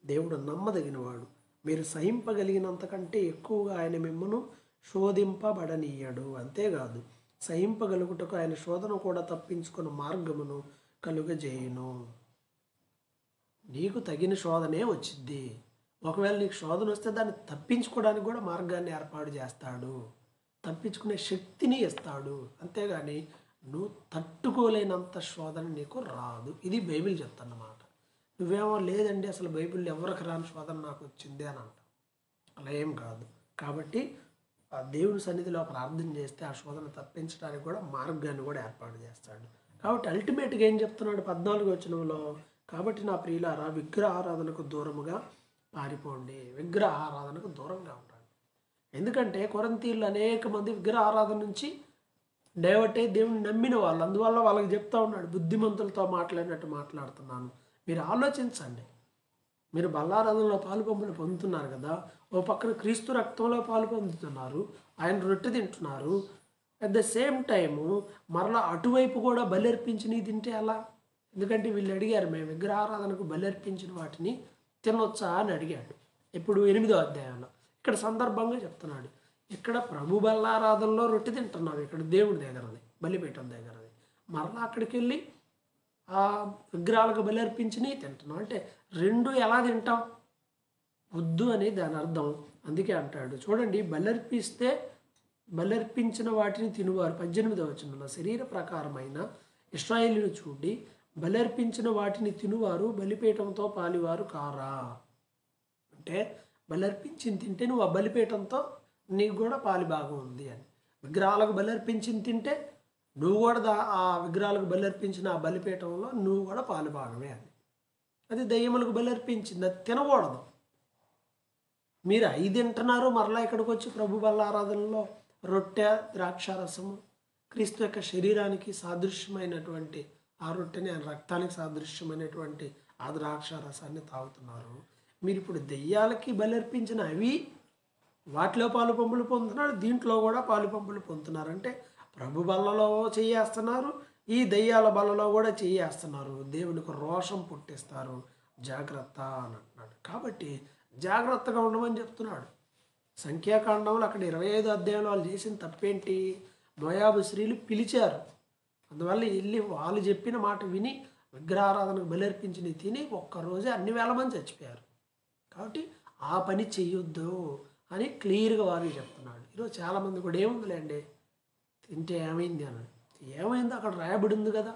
దేవుడు నమ్మదగినవాడు, మీరు సహింపగలిగినంతకంటే ఎక్కువగా ఆయన మిమ్మను శోధింపబడనీయడు. అంతేకాదు, సహింపగలుగుటకు ఆయన శోధన కూడా తప్పించుకున్న మార్గమును కలుగజేయును. నీకు తగిన శోధనే వచ్చింది. ఒకవేళ నీకు శోధన వస్తే దాన్ని తప్పించుకోవడానికి కూడా మార్గాన్ని ఏర్పాటు చేస్తాడు, తప్పించుకునే శక్తిని ఇస్తాడు. అంతేగాని నువ్వు తట్టుకోలేనంత శోధన నీకు రాదు. ఇది బైబిల్ చెప్తున్నమాట. నువ్వేమో లేదండి అసలు బైబిల్లో ఎవరికి రాని శోధన నాకు వచ్చింది అని అంటావు. అలా ఏం కాదు. కాబట్టి ఆ దేవుని సన్నిధిలో ప్రార్థన చేస్తే ఆ శోధన తప్పించడానికి కూడా మార్గాన్ని కూడా ఏర్పాటు చేస్తాడు. కాబట్టి అల్టిమేట్గా ఏం చెప్తున్నాడు 14వ వచనంలో, కాబట్టి నా ప్రియులారా, విగ్రహ ఆరాధనకు దూరముగా పారిపోండి. విగ్రహ ఆరాధనకు దూరంగా ఉండండి. ఎందుకంటే కొరింథీయులు అనేక మంది విగ్రహ ఆరాధన నుంచి డైవర్ట్ అయ్యి దేవుని నమ్మిన వాళ్ళు. అందువల్ల వాళ్ళకి చెప్తా ఉన్నాడు, బుద్ధిమంతులతో మాట్లాడినట్టు మాట్లాడుతున్నాను. మీరు ఆలోచించండి. మీరు బల్లారాధనలో పాలుపంపులు పొందుతున్నారు కదా, ఓ పక్కన క్రీస్తు రక్తంలో పాలు పొందుతున్నారు, ఆయన రొట్టె తింటున్నారు. అట్ ద సేమ్ టైము మరలా అటువైపు కూడా బలర్పించి తింటే ఎలా? ఎందుకంటే వీళ్ళు అడిగారు, మేము విగ్రహారాధనకు బలర్పించిన వాటిని తినొచ్చా అని అడిగాడు. ఇప్పుడు 8వ అధ్యాయంలో ఇక్కడ సందర్భంగా చెప్తున్నాడు, ఇక్కడ ప్రభు బల్లారాధనలో రొట్టె తింటున్నావు, ఇక్కడ దేవుడి దగ్గరది, బలిపీఠం దగ్గరది. మరలా అక్కడికి వెళ్ళి ఆ విగ్రహాలకు బలర్పించినవి తింటున్నావు అంటే రెండు ఎలా తింటాం? వద్దు అని దాని అర్థం. అందుకే అంటాడు చూడండి, బలర్పించిన వాటిని తినువారు 18వ వచనంలో శరీర ప్రకారమైన ఇశ్రాయేలును చూడి బలర్పించిన వాటిని తినువారు బలిపీఠంతో పాలివారు కారా. అంటే బలర్పించింది తింటే నువ్వు ఆ బలిపీఠంతో నీకు కూడా పాలి భాగం ఉంది అని. విగ్రహాలకు బలర్పించింది తింటే నువ్వు కూడా ఆ విగ్రహాలకు బలర్పించిన ఆ బలిపీఠంలో నువ్వు కూడా పాలు భాగమే అని. అది దయ్యములకు బలర్పించింది, అది తినకూడదు. మీరు 5 తింటున్నారు, మరలా ఇక్కడికి వచ్చి ప్రభు బల్లారాధనలో రొట్టె ద్రాక్షారసము క్రీస్తు యొక్క శరీరానికి సాదృశ్యమైనటువంటి ఆ రొట్టెని, ఆయన రక్తానికి సాదృశ్యమైనటువంటి ఆ ద్రాక్షారసాన్ని తాగుతున్నారు. మీరు ఇప్పుడు దెయ్యాలకి బలర్పించిన అవి వాటిలో పాలు పంపులు పొందుతున్నారు, దీంట్లో కూడా పాలు పంపులు పొందుతున్నారు. అంటే ప్రభు బల్లలో చేయేస్తున్నారు, ఈ దయ్యాల బల్లలో కూడా చేయేస్తున్నారు. దేవునికి రోషం పుట్టిస్తారు. జాగ్రత్త అని అంటున్నాడు. కాబట్టి జాగ్రత్తగా ఉండమని చెప్తున్నాడు. సంఖ్యాకాండంలో అక్కడ 25వ అధ్యాయంలో వాళ్ళు చేసిన తప్పేంటి? మోయాబు స్త్రీలు పిలిచారు, అందువల్ల వెళ్ళి వాళ్ళు చెప్పిన మాట విని విగ్రహారాధనకు బలర్పించి తిని ఒక్కరోజే అన్ని వేల మంది చచ్చిపోయారు. కాబట్టి ఆ పని చెయ్యొద్దు అని క్లియర్గా వారికి చెప్తున్నాడు. ఈరోజు చాలామంది కూడా ఏముందిలేండి తింటే ఏమైంది అని, ఏమైంది అక్కడ రాయబడి ఉంది కదా,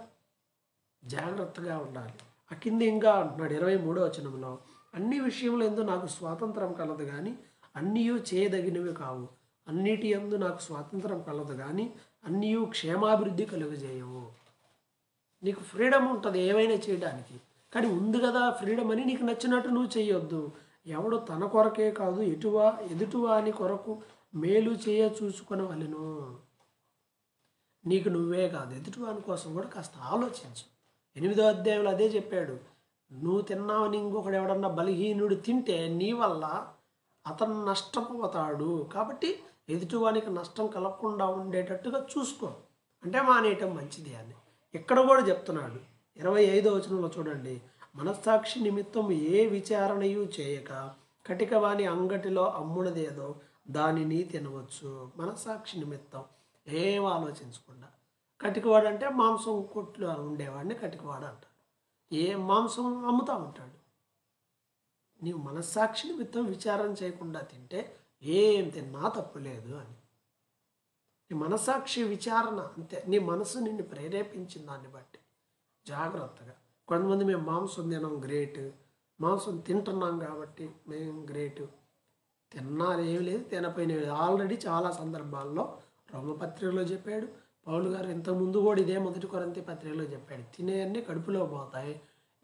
జాగ్రత్తగా ఉండాలి. ఆ కింద ఇంకా అంటున్నాడు 23వ వచనంలో, అన్ని విషయంలో ఎందు నాకు స్వాతంత్రం కలదు కానీ అన్నీ చేయదగినవి కావు, అన్నిటి యందు నాకు స్వాతంత్రం కలదు కానీ అన్నీ క్షేమాభివృద్ధి కలుగజేయవు. నీకు ఫ్రీడమ్ ఉంటుంది ఏమైనా చేయడానికి, కానీ ఉంది కదా ఫ్రీడమ్ అని నీకు నచ్చినట్టు నువ్వు చేయొద్దు. ఎవడు తన కొరకే కాదు ఎదుటివాని కొరకు మేలు చేయ చూసుకునే వాళ్ళను. నీకు నువ్వే కాదు ఎదుటివాని కోసం కూడా కాస్త ఆలోచించు. 8వ అధ్యాయంలో అదే చెప్పాడు. నువ్వు తిన్నావని ఇంకొకడు ఎవడన్నా బలహీనుడు తింటే నీ వల్ల అతను నష్టపోతాడు, కాబట్టి ఎదుటివానికి నష్టం కలగకుండా ఉండేటట్టుగా చూసుకో, అంటే మానేయటం మంచిది అని ఇక్కడ కూడా చెప్తున్నాడు. 25వ వచనంలో చూడండి, మనస్సాక్షి నిమిత్తం ఏ విచారణయు చేయక కటికవాని అంగటిలో అమ్మునదేదో దానిని తినవచ్చు. మనస్సాక్షి నిమిత్తం ఏం ఆలోచించకుండా. కటికవాడు అంటే మాంసం కొట్లు ఉండేవాడిని కటికవాడు అంటారు. ఏ మాంసం అమ్ముతూ ఉంటాడు. నీవు మనస్సాక్షి నిమిత్తం విచారణ చేయకుండా తింటే ఏం తిన్నా తప్పు లేదు అని. నీ మనస్సాక్షి విచారణ అంతే, నీ మనసు నిన్ను ప్రేరేపించిన దాన్ని బట్టి జాగ్రత్తగా. కొంతమంది మేము మాంసం తినాం గ్రేట్, మాంసం తింటున్నాం కాబట్టి మేము గ్రేటు, తిన్నాది ఏమి లేదు తినపోయినవి లేదు. ఆల్రెడీ చాలా సందర్భాల్లో రోమపత్రికలో చెప్పాడు, పౌలు గారు ఇంతకుముందు కూడా ఇదే 1 కొరింథీ పత్రికలో చెప్పాడు, తినేవన్నీ కడుపులో పోతాయి,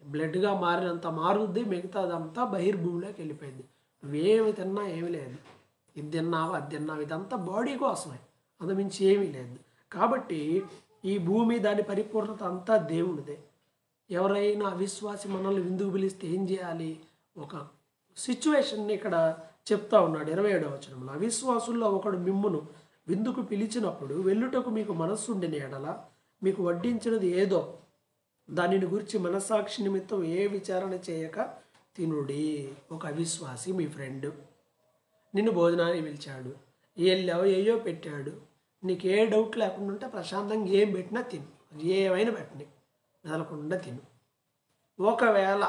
బ్లడ్గా మారినంత మారుద్ది, మిగతాదంతా బహిర్భూమిలోకి వెళ్ళిపోయింది. నువ్వేమి తిన్నా ఏమి లేదు, ఇది తిన్నావు అది తిన్నావు, ఇదంతా బాడీ కోసమే, అంతమించి ఏమీ లేదు. కాబట్టి ఈ భూమి దాని పరిపూర్ణత అంతా దేవునిదే. ఎవరైనా అవిశ్వాసి మనల్ని విందుకు పిలిస్తే ఏం చేయాలి? ఒక సిచ్యువేషన్ని ఇక్కడ చెప్తా ఉన్నాడు 27వ వచనంలో. అవిశ్వాసుల్లో ఒకడు మిమ్మును విందుకు పిలిచినప్పుడు వెళ్ళుటకు మీకు మనస్సుండిన ఎడల మీకు వడ్డించినది ఏదో దానిని గురించి మనస్సాక్షి నిమిత్తం ఏ విచారణ చేయక తినుడి. ఒక అవిశ్వాసి మీ ఫ్రెండ్ నిన్ను భోజనానికి పిలిచాడు, వెళ్ళావు ఏయో పెట్టాడు, నీకు ఏ డౌట్ లేకుండా ఉంటే ప్రశాంతంగా ఏం పెట్టినా తిను, ఏమైనా పెట్టని మెదలకుండా తిను. ఒకవేళ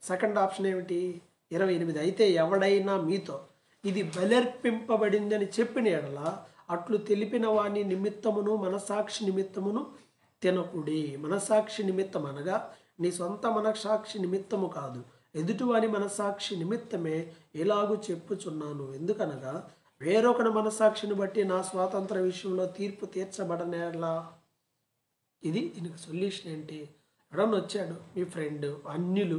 సెకండ్ ఆప్షన్ ఏమిటి? 28, అయితే ఎవడైనా మీతో ఇది బలర్పింపబడిందని చెప్పిన ఎడల అట్లు తెలిపిన వాని నిమిత్తమును మనస్సాక్షి నిమిత్తమును తినకుడి. మనస్సాక్షి నిమిత్తం అనగా నీ సొంత మనస్సాక్షి నిమిత్తము కాదు, ఎదుటివాని మనస్సాక్షి నిమిత్తమే ఎలాగూ చెప్పుచున్నాను. ఎందుకనగా వేరొకరి మనస్సాక్షిని బట్టి నా స్వాతంత్ర విషయంలో తీర్పు తీర్చబడనేలా. దీనికి సొల్యూషన్ ఏంటి? ఎవడన్నా వచ్చాడు మీ ఫ్రెండ్, అన్యులు,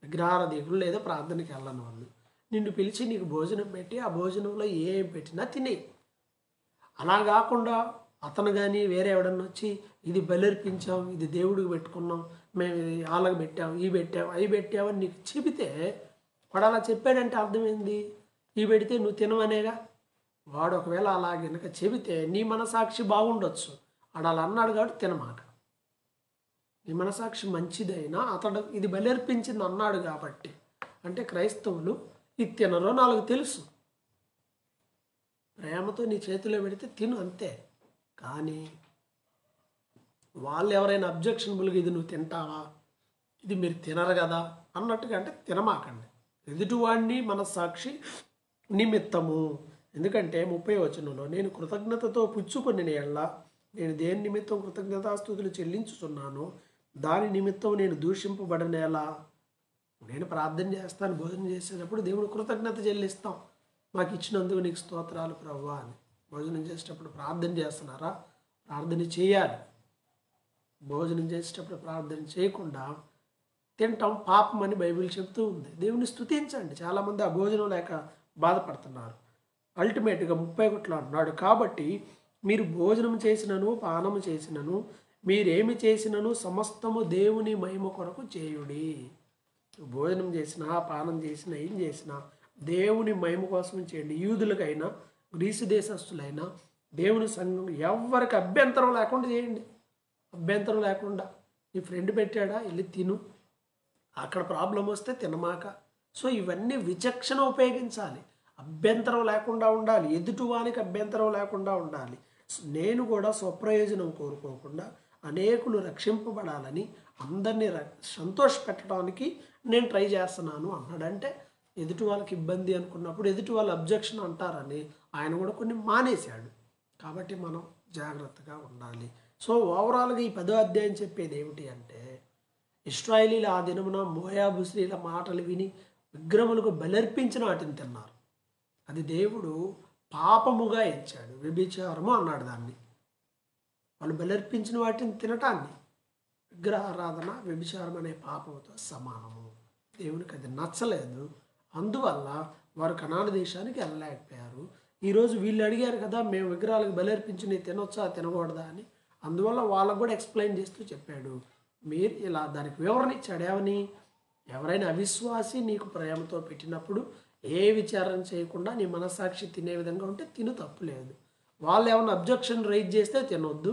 విగ్రహారాధికులు లేదా ప్రార్థనకి వెళ్ళని వాళ్ళు నిన్ను పిలిచి నీకు భోజనం పెట్టి ఆ భోజనంలో ఏం పెట్టినా తినే. అలా కాకుండా అతను కానీ వేరే ఎవడన్నా వచ్చి ఇది బలర్పించాం, ఇది దేవుడికి పెట్టుకున్నాం, మేము వాళ్ళకి పెట్టాం, ఇవి పెట్టాం, అవి పెట్టామని నీకు చెబితే వాడు అలా చెప్పాడంటే అర్థమైంది ఇవి పెడితే నువ్వు తినవనేగా. వాడు ఒకవేళ అలా కనుక చెబితే నీ మనసాక్షి బాగుండొచ్చు, వాడు అలా అన్నాడు కాబట్టి తినమాట. నీ మనసాక్షి మంచిదైనా అతడు ఇది బలర్పించింది అన్నాడు కాబట్టి, అంటే క్రైస్తవులు ఇది తినరో నాకు తెలుసు, ప్రేమతో నీ చేతిలో పెడితే తిను అంతే. కానీ వాళ్ళు ఎవరైనా అబ్జెక్షనబుల్గా ఇది నువ్వు తింటావా, ఇది మీరు తినరు కదా అన్నట్టుగా అంటే తినమాకండి. ఎదుటివాడిని మనస్సాక్షి నిమిత్తము. ఎందుకంటే 30వ వచనంలో నేను కృతజ్ఞతతో పుచ్చుకొని ఎడల నేను దేని నిమిత్తం కృతజ్ఞతాస్తుతులు చెల్లించుతున్నాను దాని నిమిత్తం నేను దూషింపబడనేలా. నేను ప్రార్థన చేస్తాను, భోజనం చేసేటప్పుడు దేవుడు కృతజ్ఞత చెల్లిస్తాం, మాకు ఇచ్చినందుకు నీకు స్తోత్రాలు ప్రభువా అని. భోజనం చేసేటప్పుడు ప్రార్థన చేస్తున్నారా? ప్రార్థన చేయాలి. భోజనం చేసేటప్పుడు ప్రార్థన చేయకుండా తింటాం పాపం అని బైబిల్ చెప్తూ ఉంది. దేవుని స్తుతించండి. చాలామంది ఆ భోజనం లేక బాధపడుతున్నారు. అల్టిమేట్గా 31 అంటున్నాడు, కాబట్టి మీరు భోజనం చేసినను పానము చేసినను మీరేమి చేసినను సమస్తము దేవుని మహిమ కొరకు చేయుడి. భోజనం చేసినా పానం చేసినా ఏం చేసినా దేవుని మహిమ కోసం చేయండి. యూదులకైనా గ్రీసు దేశస్తులైనా దేవుని సంఘం ఎవరికి అభ్యంతరం లేకుండా చేయండి. అభ్యంతరం లేకుండా నీ ఫ్రెండ్ పెట్టాడా వెళ్ళి తిను, అక్కడ ప్రాబ్లం వస్తే తినమాక. సో ఇవన్నీ విచక్షణ ఉపయోగించాలి, అభ్యంతరం లేకుండా ఉండాలి, ఎదుటివానికి అభ్యంతరం లేకుండా ఉండాలి. నేను కూడా స్వప్రయోజనం కోరుకోకుండా అనేకులు రక్షింపబడాలని అందరినీ సంతోషపెట్టడానికి నేను ట్రై చేస్తున్నాను అన్నాడంటే ఎదుటి వాళ్ళకి ఇబ్బంది అనుకున్నప్పుడు ఎదుటి వాళ్ళు అబ్జెక్షన్ అంటారని ఆయన కూడా కొన్ని మానేశాడు. కాబట్టి మనం జాగ్రత్తగా ఉండాలి. సో ఓవరాల్గా ఈ 10వ అధ్యాయం చెప్పేది ఏమిటి అంటే, ఇశ్రాయేలీలు ఆ దినమున మోయాబు స్త్రీల మాటలు విని విగ్రహములకు బలర్పించిన వాటిని తిన్నారు. అది దేవుడు పాపముగా ఎంచాడు. వ్యభిచారము అన్నాడు దాన్ని. వాళ్ళు బలర్పించిన వాటిని తినటాన్ని. విగ్రహారాధన వ్యభిచారం అనే పాపంతో సమానము. దేవునికి అది నచ్చలేదు. అందువల్ల వారు కనాను దేశానికి వెళ్ళలేకపోయారు. ఈరోజు వీళ్ళు అడిగారు కదా, మేము విగ్రహాలకు బలర్పించి తినొచ్చా తినకూడదా అని. అందువల్ల వాళ్ళకు కూడా ఎక్స్ప్లెయిన్ చేస్తూ చెప్పాడు. మీరు ఇలా దానికి వివరణ ఇచ్చాడు. ఏమని? ఎవరైనా అవిశ్వాసి నీకు ప్రేమతో పెట్టినప్పుడు ఏ విచారణ చేయకుండా నీ మనస్సాక్షి తినే విధంగా ఉంటే తిను, తప్పు లేదు. వాళ్ళు ఏమన్నా అబ్జెక్షన్ రైజ్ చేస్తే తినొద్దు.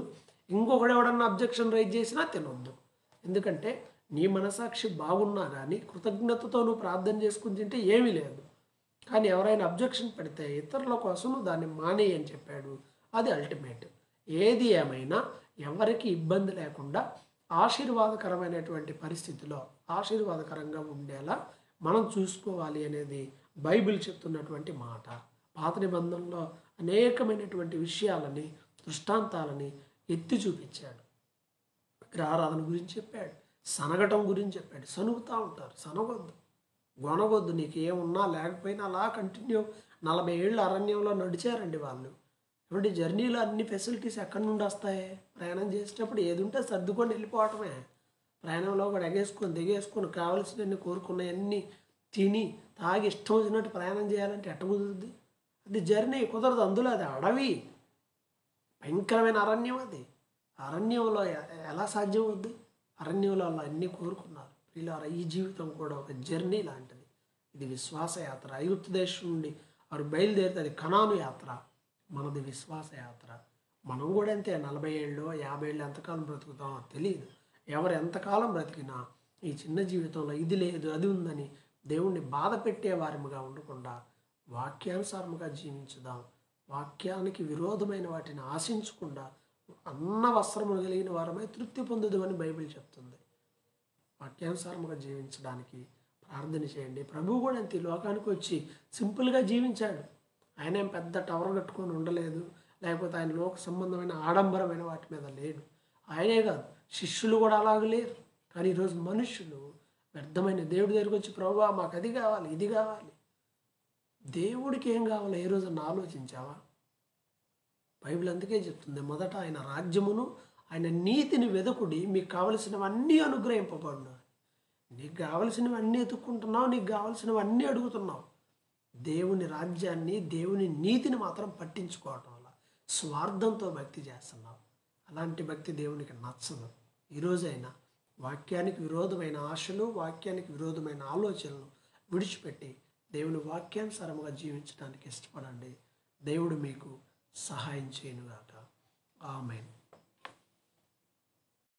ఇంకొకడు ఎవడన్నా అబ్జెక్షన్ రైజ్ చేసినా తినొద్దు. ఎందుకంటే నీ మనసాక్షి బాగున్నా కానీ కృతజ్ఞతతో నువ్వు ప్రార్థన చేసుకుని తింటే ఏమీ లేదు. కానీ ఎవరైనా అబ్జెక్షన్ పెడితే ఇతరుల కోసం నువ్వు దాన్ని మానేయి అని చెప్పాడు. అది అల్టిమేట్. ఏది ఏమైనా ఎవరికి ఇబ్బంది లేకుండా ఆశీర్వాదకరమైనటువంటి పరిస్థితిలో ఆశీర్వాదకరంగా ఉండేలా మనం చూసుకోవాలి అనేది బైబిల్ చెప్తున్నటువంటి మాట. పాత నిబంధనలో అనేకమైనటువంటి విషయాలని, దృష్టాంతాలని ఎత్తి చూపించాడు. విగ్రహారాధన గురించి చెప్పాడు, సనగటం గురించి చెప్పాడు. సనుగుతూ ఉంటారు, సనగొద్దు, గొనగొద్దు. నీకు ఏమున్నా లేకపోయినా అలా కంటిన్యూ 40 ఏళ్ళు అరణ్యంలో నడిచారండి వాళ్ళు. ఏమంటే జర్నీలో అన్ని ఫెసిలిటీస్ ఎక్కడి నుండి వస్తాయి? ప్రయాణం చేసేటప్పుడు ఏది ఉంటే సర్దుకొని వెళ్ళిపోవటమే. ప్రయాణంలో కూడా ఎగేసుకొని దిగేసుకొని కావలసినవన్నీ కోరుకున్నవన్నీ తిని తాగి ఇష్టం వచ్చినట్టు ప్రయాణం చేయాలంటే ఎట్ట కుదురుద్ది? అది జర్నీ కుదరదు. అందులో అది అడవి, భయంకరమైన అరణ్యం. అది అరణ్యంలో ఎలా సాధ్యం అవుద్ది? అరణ్యంలో అలా అన్నీ కోరుకున్నారు. ఇలా ఈ జీవితం కూడా ఒక జర్నీ లాంటిది. ఇది విశ్వాస యాత్ర. ఐగుప్తు దేశం నుండి వారు బయలుదేరితే అది కనాను యాత్ర. మనది విశ్వాస యాత్ర. మనం కూడా అంతే. 40 ఏళ్ళు 50 ఏళ్ళు ఎంతకాలం బ్రతుకుతామో తెలియదు. ఎవరు ఎంతకాలం బ్రతికినా ఈ చిన్న జీవితంలో ఇది లేదు అది ఉందని దేవుణ్ణి బాధ పెట్టే వారిగా ఉండకుండా వాక్యానుసారముగా జీవించుదాం. వాక్యానికి విరోధమైన వాటిని ఆశించకుండా అన్న వస్త్రములు కలిగిన వారమై తృప్తి పొందుదు అని బైబిల్ చెప్తుంది. వాక్యానుసారముగా జీవించడానికి ప్రార్థన చేయండి. ప్రభువు కూడా అంతే లోకానికి వచ్చి సింపుల్గా జీవించాడు. ఆయన ఏం పెద్ద టవర్ కట్టుకొని ఉండలేదు, లేకపోతే ఆయన లోక సంబంధమైన ఆడంబరమైన వాటి మీద లేడు. ఆయనే కాదు, శిష్యులు కూడా అలాగే లేరు. కానీ ఈరోజు మనుషులు వ్యర్థమైన దేవుడి దగ్గరికి వచ్చి, ప్రభువా మాకు అది కావాలి ఇది కావాలి. దేవుడికి ఏం కావాలో ఏ రోజున ఆలోచించావా? బైబిల్ అందుకే చెప్తుంది, మొదట ఆయన రాజ్యమును ఆయన నీతిని వెదకుడి, మీకు కావలసినవన్నీ అనుగ్రహింపబడును. నీకు కావలసినవన్నీ ఎత్తుక్కుంటున్నావు, నీకు కావలసినవన్నీ అడుగుతున్నావు. దేవుని రాజ్యాన్ని, దేవుని నీతిని మాత్రం పట్టించుకోవటం వల్ల స్వార్థంతో భక్తి చేస్తున్నావు. అలాంటి భక్తి దేవునికి నచ్చదు. ఈరోజైనా వాక్యానికి విరోధమైన ఆశలు, వాక్యానికి విరోధమైన ఆలోచనలు విడిచిపెట్టి దేవుని వాక్యానుసారముగా జీవించడానికి ఇష్టపడండి. దేవుడు మీకు సహాయం చేయనుగాక. ఆమేన్.